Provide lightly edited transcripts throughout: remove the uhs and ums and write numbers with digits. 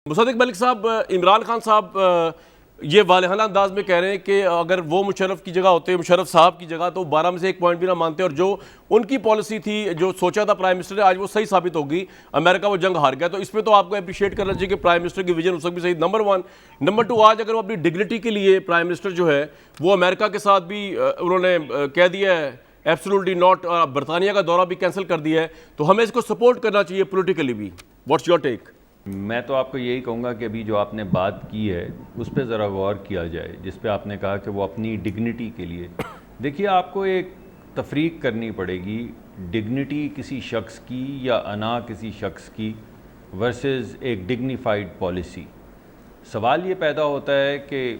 مصدق ملک صاحب، عمران خان صاحب یہ والہانہ انداز میں کہہ رہے ہیں کہ اگر وہ مشرف کی جگہ ہوتے، مشرف صاحب کی جگہ، تو 12 میں سے ایک پوائنٹ بھی نہ مانتے، اور جو ان کی پالیسی تھی، جو سوچا تھا پرائم منسٹر نے، آج وہ صحیح ثابت ہوگی۔ امریکہ وہ جنگ ہار گیا، تو اس پہ تو آپ کو اپریشیٹ کرنا چاہیے کہ پرائم منسٹر کی ویژن اس وقت بھی صحیح۔ نمبر 1 نمبر 2، آج اگر وہ اپنی ڈگنیٹی کے لیے پرائم منسٹر جو ہے وہ امریکہ کے ساتھ بھی انہوں نے کہہ دیا ہے ایبسولوٹلی ناٹ، برطانیہ کا دورہ بھی کینسل کر دیا ہے، تو ہمیں اس کو سپورٹ کرنا چاہیے پولیٹیکلی بھی۔ What's your take? میں تو آپ کو یہی کہوں گا کہ ابھی جو آپ نے بات کی ہے اس پہ ذرا غور کیا جائے، جس پہ آپ نے کہا کہ وہ اپنی ڈگنیٹی کے لیے، دیکھیے آپ کو ایک تفریق کرنی پڑے گی ڈگنیٹی کسی شخص کی یا انا کسی شخص کی ورسز ایک ڈگنیفائڈ پالیسی۔ سوال یہ پیدا ہوتا ہے کہ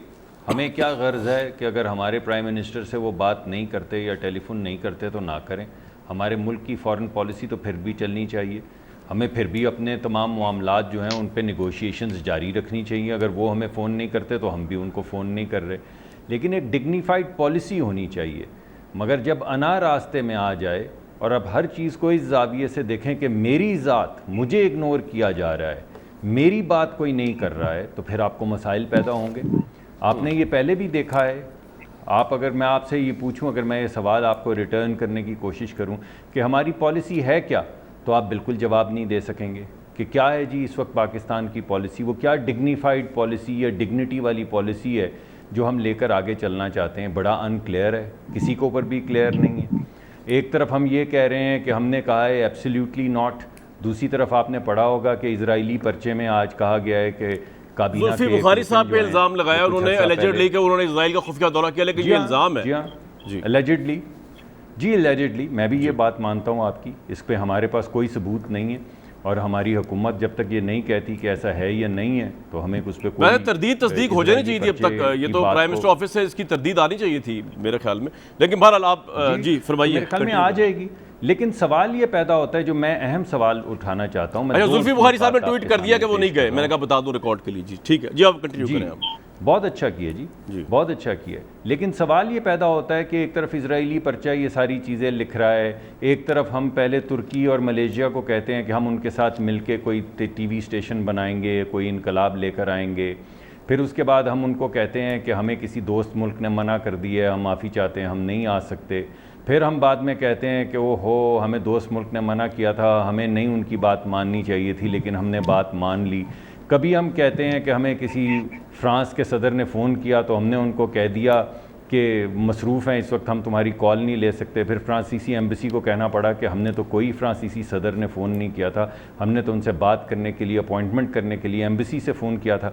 ہمیں کیا غرض ہے کہ اگر ہمارے پرائم منسٹر سے وہ بات نہیں کرتے یا ٹیلی فون نہیں کرتے تو نہ کریں، ہمارے ملک کی فارن پالیسی تو پھر بھی چلنی چاہیے، ہمیں پھر بھی اپنے تمام معاملات جو ہیں ان پہ نیگوشیشنز جاری رکھنی چاہیے، اگر وہ ہمیں فون نہیں کرتے تو ہم بھی ان کو فون نہیں کر رہے، لیکن ایک ڈگنیفائڈ پالیسی ہونی چاہیے۔ مگر جب انا راستے میں آ جائے اور اب ہر چیز کو اس زاویے سے دیکھیں کہ میری ذات مجھے اگنور کیا جا رہا ہے، میری بات کوئی نہیں کر رہا ہے، تو پھر آپ کو مسائل پیدا ہوں گے۔ آپ نے یہ پہلے بھی دیکھا ہے، اگر میں آپ سے یہ پوچھوں، اگر میں یہ سوال آپ کو ریٹرن کرنے کی کوشش کروں کہ ہماری پالیسی ہے کیا، تو آپ بالکل جواب نہیں دے سکیں گے کہ کیا ہے جی اس وقت پاکستان کی پالیسی، وہ کیا ڈگنیفائڈ پالیسی یا ڈگنیٹی والی پالیسی ہے جو ہم لے کر آگے چلنا چاہتے ہیں۔ بڑا ان کلیئر ہے، کسی کو پر بھی کلیئر نہیں ہے۔ ایک طرف ہم یہ کہہ رہے ہیں کہ ہم نے کہا ہے ایبسلیوٹلی ناٹ، دوسری طرف آپ نے پڑھا ہوگا کہ اسرائیلی پرچے میں آج کہا گیا ہے کہ کابینہ کے زلفی بخاری صاحب پہ الزام لگایا انہوں نے اللیجڈلی کہ انہوں نے اسرائیل کا خفیہ دورہ کیا، لیکن یہ الزام ہے۔ جی ہاں، اللیجڈلی میں بھی یہ بات مانتا ہوں آپ کی، اس پہ ہمارے پاس کوئی ثبوت نہیں ہے، اور ہماری حکومت جب تک یہ نہیں کہتی کہ ایسا ہے یا نہیں ہے تو ہمیں اس پہ کوئی تردید تصدیق ہو جانی چاہیے تھی اب تک، یہ تو پرائم منسٹر آفس سے اس کی تردید آنی چاہیے تھی میرے خیال میں، لیکن بہرحال آپ جی فرمائیے۔ میرے خیال میں آ جائے گی، لیکن سوال یہ پیدا ہوتا ہے جو میں اہم سوال اٹھانا چاہتا ہوں۔ زلفی بخاری صاحب نے ٹویٹ کر دیا کہ وہ نہیں گئے، میں نے کہا بتا دوں ریکارڈ کے لیے۔ جی ٹھیک ہے، جی آپ کنٹینیو کریں۔ آپ بہت اچھا کیا جی، بہت اچھا کیا، لیکن سوال یہ پیدا ہوتا ہے کہ ایک طرف اسرائیلی پرچہ یہ ساری چیزیں لکھ رہا ہے، ایک طرف ہم پہلے ترکی اور ملیشیا کو کہتے ہیں کہ ہم ان کے ساتھ مل کے کوئی ٹی وی اسٹیشن بنائیں گے، کوئی انقلاب لے کر آئیں گے، پھر اس کے بعد ہم ان کو کہتے ہیں کہ ہمیں کسی دوست ملک نے منع کر دیا ہے، ہم معافی چاہتے ہیں، ہم نہیں آ سکتے، پھر ہم بعد میں کہتے ہیں کہ ہمیں دوست ملک نے منع کیا تھا، ہمیں نہیں ان کی بات ماننی چاہیے تھی لیکن ہم نے بات مان لی۔ کبھی ہم کہتے ہیں کہ ہمیں کسی فرانس کے صدر نے فون کیا تو ہم نے ان کو کہہ دیا کہ مصروف ہیں اس وقت، ہم تمہاری کال نہیں لے سکتے، پھر فرانسیسی ایمبیسی کو کہنا پڑا کہ ہم نے تو کوئی فرانسیسی صدر نے فون نہیں کیا تھا، ہم نے تو ان سے بات کرنے کے لیے، اپوائنٹمنٹ کرنے کے لیے ایمبیسی سے فون کیا تھا۔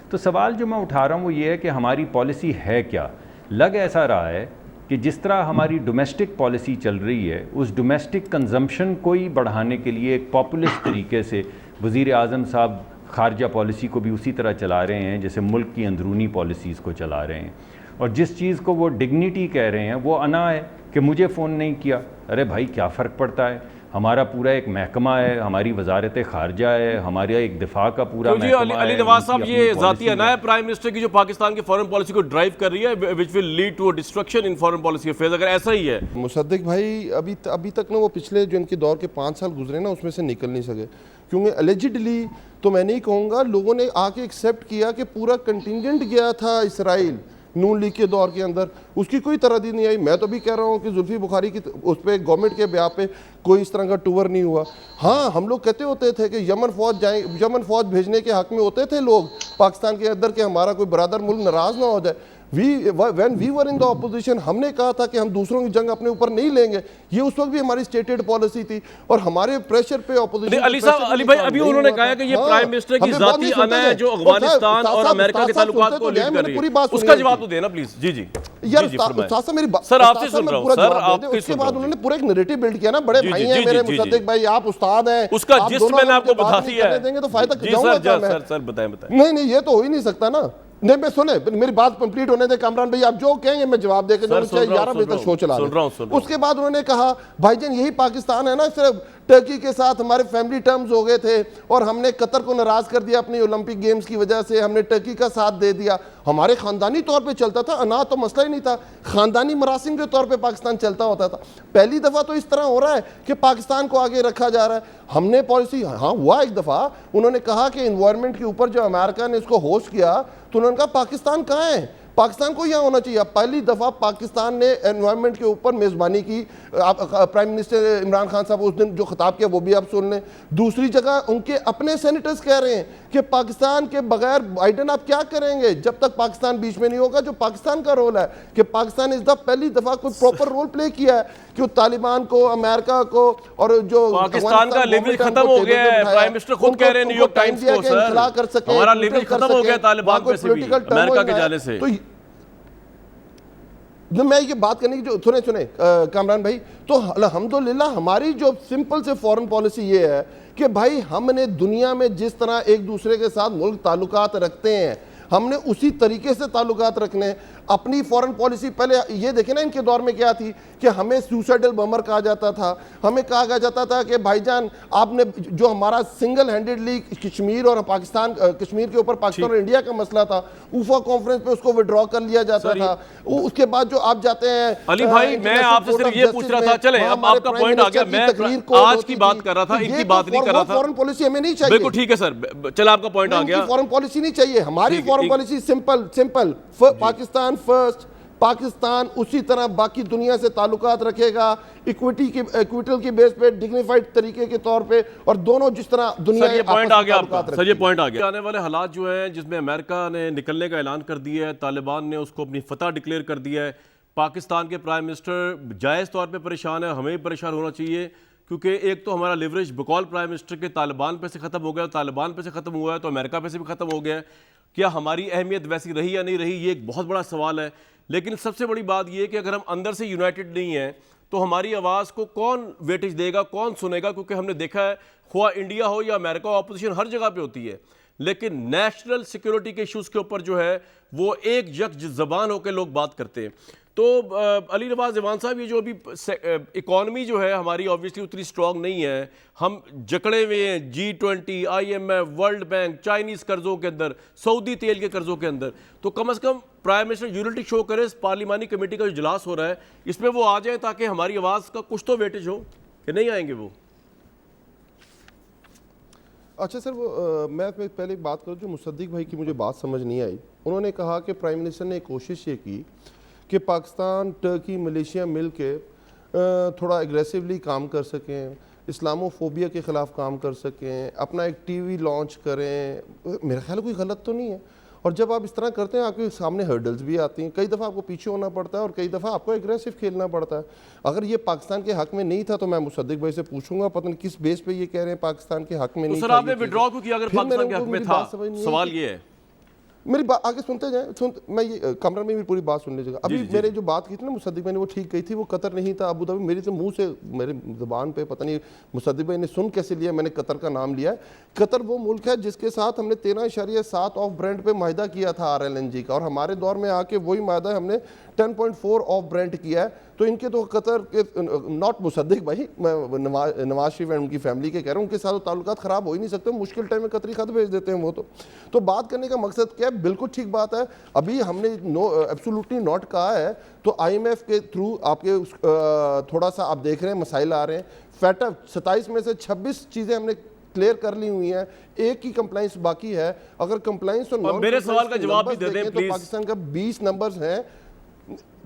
تو سوال جو میں اٹھا رہا ہوں وہ یہ ہے کہ ہماری پالیسی ہے کیا؟ لگ ایسا رہا ہے کہ جس طرح ہماری ڈومیسٹک پالیسی چل رہی ہے، اس ڈومیسٹک کنزمپشن کو ہی بڑھانے کے لیے ایک پاپولسٹ طریقے سے وزیر اعظم صاحب خارجہ پالیسی کو بھی اسی طرح چلا رہے ہیں جیسے ملک کی اندرونی پالیسیز کو چلا رہے ہیں، اور جس چیز کو وہ ڈگنیٹی کہہ رہے ہیں وہ انا ہے کہ مجھے فون نہیں کیا۔ ارے بھائی کیا فرق پڑتا ہے، ہمارا پورا ایک محکمہ ہے، ہماری وزارت خارجہ ہے، ہمارا ایک دفاع کا پورا محکمہ ہے۔ علی نواز صاحب، یہ ذاتی انا ہے پرائم منسٹر کی جو پاکستان کی فارن پالیسی کو ڈرائیو کر رہی ہے which will lead to a destruction in foreign policy affairs، اگر ایسا ہی ہے؟ مصدق بھائی ابھی تک نا وہ پچھلے جو ان کے دور کے 5 سال گزرے نا اس میں سے نکل نہیں سکے، کیونکہ اللیجڈلی تو میں نہیں کہوں گا، لوگوں نے آ کے ایکسیپٹ کیا کہ پورا کنٹینجنٹ گیا تھا اسرائیل نون لیگ کے دور کے اندر، اس کی کوئی تردید نہیں آئی۔ میں تو بھی کہہ رہا ہوں کہ زلفی بخاری کی اس پہ گورنمنٹ کے بیان پہ کوئی اس طرح کا ٹور نہیں ہوا۔ ہاں ہم لوگ کہتے ہوتے تھے کہ یمن فوج بھیجنے کے حق میں ہوتے تھے لوگ پاکستان کے اندر کہ ہمارا کوئی برادر ملک ناراض نہ ہو جائے۔ when we were in the opposition ہم نے کہا تھا کہ ہم دوسروں کی جنگ اپنے اوپر نہیں لیں گے، یہ اس وقت بھی ہماری اسٹیٹڈ پالیسی تھی، اور ہمارے پریشر پہ اپوزیشن علی بھائی ابھی انہوں نے کہا کہ یہ پرائم منسٹر کی ذاتی انا ہے جو افغانستان اور امریکہ کے تعلقات کو لیڈ کر رہی ہے، اس کا جواب تو دینا پلیز۔ جی جی سر آپ سے سن رہا ہوں، سر آپ کی اس کے بعد انہوں نے پورا ایک نیریٹو بلڈ کیا نا، بڑے بھائی ہیں میرے مصدق بھائی، آپ استاد ہیں، اس کا جسٹ میں نے آپ کو بتا دیا ہے۔ دیں گے تو فائدہ جی سر بتائیں۔ نہیں یہ تو ہو ہی نہیں سکتا نا۔ نہیں میں سنے میری بات کمپلیٹ ہونے دے کامران بھائی, آپ جو کہیں گے میں جواب دے کے سر، چاہے 11 بجے تک شو چلا لیں. اس کے بعد انہوں نے کہا بھائی جان یہی پاکستان ہے نا, صرف ٹرکی کے ساتھ ہمارے فیملی ٹرمز ہو گئے تھے اور ہم نے قطر کو ناراض کر دیا اپنی اولمپک گیمز کی وجہ سے, ہم نے ٹرکی کا ساتھ دے دیا. ہمارے خاندانی طور پہ چلتا تھا, انا تو مسئلہ ہی نہیں تھا, خاندانی مراسم کے طور پہ پاکستان چلتا ہوتا تھا. پہلی دفعہ تو اس طرح ہو رہا ہے کہ پاکستان کو آگے رکھا جا رہا ہے. ہم نے پالیسی, ہاں ہوا ایک دفعہ انہوں نے کہا کہ انوائرمنٹ کے اوپر جو امریکہ نے اس کو ہوسٹ کیا تو انہوں نے کہا پاکستان کہاں ہے, پاکستان کو یہاں ہونا چاہیے. پہلی دفعہ پاکستان نے انوائرمنٹ کے اوپر میزبانی کی. پرائم منسٹر عمران خان صاحب اس دن جو خطاب کیا وہ بھی آپ سن لیں. دوسری جگہ ان کے اپنے سینیٹرز کہہ رہے ہیں کہ پاکستان کے بغیر بائیڈن آپ کیا کریں گے جب تک پاکستان بیچ میں نہیں ہوگا. جو پاکستان کا رول ہے کہ پاکستان اس دفعہ پہلی دفعہ کوئی پراپر رول پلے کیا ہے کہ طالبان کو, امریکہ کو اور جو پاکستان کا لیوریج ختم ہو گیا ہے. پرائم منسٹر خود کہہ رہے ہیں نیو یارک ٹائمز کو, سر ہمارا لیوریج ختم ہو گیا طالبان پہ سے بھی, امریکہ کے جانے سے. میں یہ بات کرنے کی جو سنیں کامران بھائی, تو الحمدللہ ہماری جو سمپل سے فورن پالیسی یہ ہے کہ بھائی ہم نے دنیا میں جس طرح ایک دوسرے کے ساتھ ملک تعلقات رکھتے ہیں ہم نے اسی طریقے سے تعلقات رکھنے. اپنی فورن پالیسی پہلے یہ دیکھیں نا ان کے دور میں کیا تھی کہ ہمیں سوسائڈل بمر کہا جاتا تھا, ہمیں کہا جاتا تھا کہ بھائی جان آپ نے جو ہمارا سنگل ہینڈڈلی کشمیر اور پاکستان, کشمیر کے اوپر پاکستان اور انڈیا کا مسئلہ تھا, اوفا کانفرنس پہ اس کو وڈرا کر لیا جاتا تھا. اس کے بعد جو آپ جاتے ہیں علی بھائی, میں آپ سے صرف یہ پوچھ رہا تھا, چلیں اب آپ کا پوائنٹ آ گیا, میں آج کی بات کر رہا تھا, ان کی بات نہیں کر رہا تھا. فورن پالیسی ہمیں نہیں چاہیے. بالکل ٹھیک ہے سر, چل آپ کا پوائنٹ آ گیا. فورن پالیسی نہیں چاہیے ہماری. Foreign policy simple Pakistan first, Pakistan اسی طرح باقی دنیا سے تعلقات رکھے گا ایکویٹل کی بیس پہ, ڈگنیفائڈ طریقے کے طور پہ, اور دونوں جس طرح دنیا سر یہ پوائنٹ آ گیا آپ کا, سر یہ پوائنٹ آ گیا. آنے والے حالات جو ہیں جس میں امریکہ نے نکلنے کا اعلان کر دیا ہے, طالبان نے اس کو اپنی فتح ڈکلیئر کر دیا ہے, پاکستان کے پرائم منسٹر جائز طور پہ پریشان ہے, ہمیں بھی پریشان ہونا چاہیے کیونکہ ایک تو ہمارا لیوریج بقول پرائم منسٹر کے طالبان پہ سے ختم ہو گیا, طالبان پہ سے ختم ہوا ہے تو امریکہ پہ سے بھی ختم ہو گیا ہے. کیا ہماری اہمیت ویسی رہی یا نہیں رہی, یہ ایک بہت بڑا سوال ہے. لیکن سب سے بڑی بات یہ ہے کہ اگر ہم اندر سے یونائٹڈ نہیں ہیں تو ہماری آواز کو کون ویٹیج دے گا, کون سنے گا, کیونکہ ہم نے دیکھا ہے خواہ انڈیا ہو یا امریکہ ہو, اپوزیشن ہر جگہ پہ ہوتی ہے, لیکن نیشنل سیکیورٹی کے ایشوز کے اوپر جو ہے وہ ایک زبان ہو کے لوگ بات کرتے ہیں. تو علی نواز ایوان صاحب, یہ جو ابھی اکانومی جو ہے ہماری آبویسلی اتنی اسٹرانگ نہیں ہے, ہم جکڑے ہوئے ہیں G20, IMF, world bank, Chinese قرضوں کے اندر, سعودی تیل کے قرضوں کے اندر, تو کم از کم پرائم منسٹر یونٹی شو کرے. اس پارلیمانی کمیٹی کا جو اجلاس ہو رہا ہے اس میں وہ آ جائیں تاکہ ہماری آواز کا کچھ تو ویٹیج ہو, کہ نہیں آئیں گے وہ؟ اچھا سر, وہ میں پہلے ایک بات کروں جو مصدق بھائی کی مجھے بات سمجھ نہیں آئی. انہوں نے کہا کہ پرائم منسٹر نے ایک کوشش یہ کی کہ پاکستان, ٹرکی, ملیشیا مل کے تھوڑا اگریسیولی کام کر سکیں, اسلامو فوبیا کے خلاف کام کر سکیں, اپنا ایک ٹی وی لانچ کریں. میرا خیال کوئی غلط تو نہیں ہے, اور جب آپ اس طرح کرتے ہیں آپ کے سامنے ہرڈلز بھی آتی ہیں, کئی دفعہ آپ کو پیچھے ہونا پڑتا ہے اور کئی دفعہ آپ کو اگریسو کھیلنا پڑتا ہے. اگر یہ پاکستان کے حق میں نہیں تھا تو میں مصدق بھائی سے پوچھوں گا پتہ نہیں کس بیس پہ یہ کہہ رہے ہیں پاکستان کے حق میں نہیں تو تھا. سر آپ نے وڈرا کیوں کیا اگر پاکستان کے حق میں تھا؟ سوال یہ ہے. میری بات آگے سنتے جائیں, میں یہ کمرہ میں بھی پوری بات سن لیجیے گا. ابھی میرے جو بات کی تھی نا مصدق بھائی نے وہ ٹھیک کہی تھی, وہ قطر نہیں تھا ابو دھابی. میری تو منہ سے میرے زبان پہ پتہ نہیں مصدق بھائی نے سن کیسے لیا, میں نے قطر کا نام لیا ہے. قطر وہ ملک ہے جس کے ساتھ ہم نے 13.7 آف برینٹ پہ معاہدہ کیا تھا RLNG کا, اور ہمارے دور میں آ کے وہی معاہدہ ہم نے 10.4 آف برینٹ کیا ہے. تو ان کے تو قطر کے ناٹ مصدق بھائی, میں نواز شریف اینڈ ان کی فیملی کے کہہ رہا ہوں, ان کے ساتھ تعلقات خراب ہو ہی نہیں سکتے, مشکل ٹائم میں قطری خط بھیج دیتے ہیں وہ. تو بات کرنے کا مقصد کیا ہے, بالکل ٹھیک بات ہے. ابھی ہم نے ایبسولوٹلی ناٹ کہا ہے, تو IMF کے تھرو آپ کے تھوڑا سا آپ دیکھ رہے ہیں مسائل آ رہے ہیں. فیٹا 27 میں سے 26 چیزیں ہم نے کلیئر کر لی ہوئی ہیں, ایک کی کمپلائنس باقی ہے. اگر کمپلائنس اور میرے سوال کا جواب بھی دے دیں تو پاکستان کا 20 نمبرز ہیں,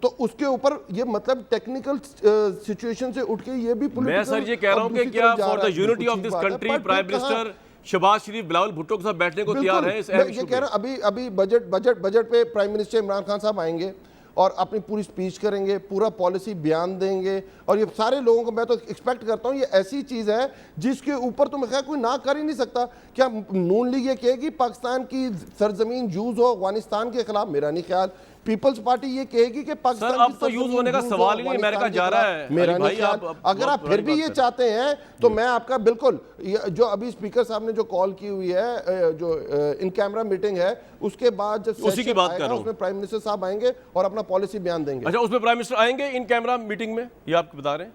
تو اس کے اوپر یہ مطلب ٹیکنیکل سچویشن سے اٹھ کے یہ بھی میں سر یہ کہہ رہا ہوں کہ کیا for the unity of this country prime minister Shehbaz Sharif Bilawal Bhutto کے ساتھ بیٹھنے کو تیار ہے اس اہم ایشو پہ؟ کہہ رہا ہوں ابھی بجٹ پہ پرائم منسٹر عمران خان صاحب آئیں گے اور اپنی پوری سپیچ کریں گے, پورا پالیسی بیان دیں گے, اور یہ سارے لوگوں کو میں تو ایکسپیکٹ کرتا ہوں یہ ایسی چیز ہے جس کے اوپر تو میں خیال کوئی نہ کر ہی نہیں سکتا. کیا نون لیگ یہ کہے گی پاکستان کی سرزمین جوز ہو افغانستان کے خلاف؟ میرا نہیں خیال. پیپلز پارٹی یہ کہے گی کہ پاکستان سر اب تو یوز ہونے کا سوال ہی نہیں, امریکہ جا رہا ہے. میرا بھائی نہیں خیال, اگر آپ پھر بھی یہ چاہتے ہیں تو میں آپ کا بالکل, جو ابھی اسپیکر صاحب نے جو کال کی ہوئی ہے, جو ان کیمرہ میٹنگ ہے, اس کے بعد جب اسی کی بات کر رہا ہوں, اس میں پرائم منسٹر صاحب آئیں گے اور اپنا پالیسی بیان دیں گے. اچھا اس میں پرائم منسٹر آئیں گے ان کیمرہ میٹنگ میں, یہ آپ بتا رہے ہیں؟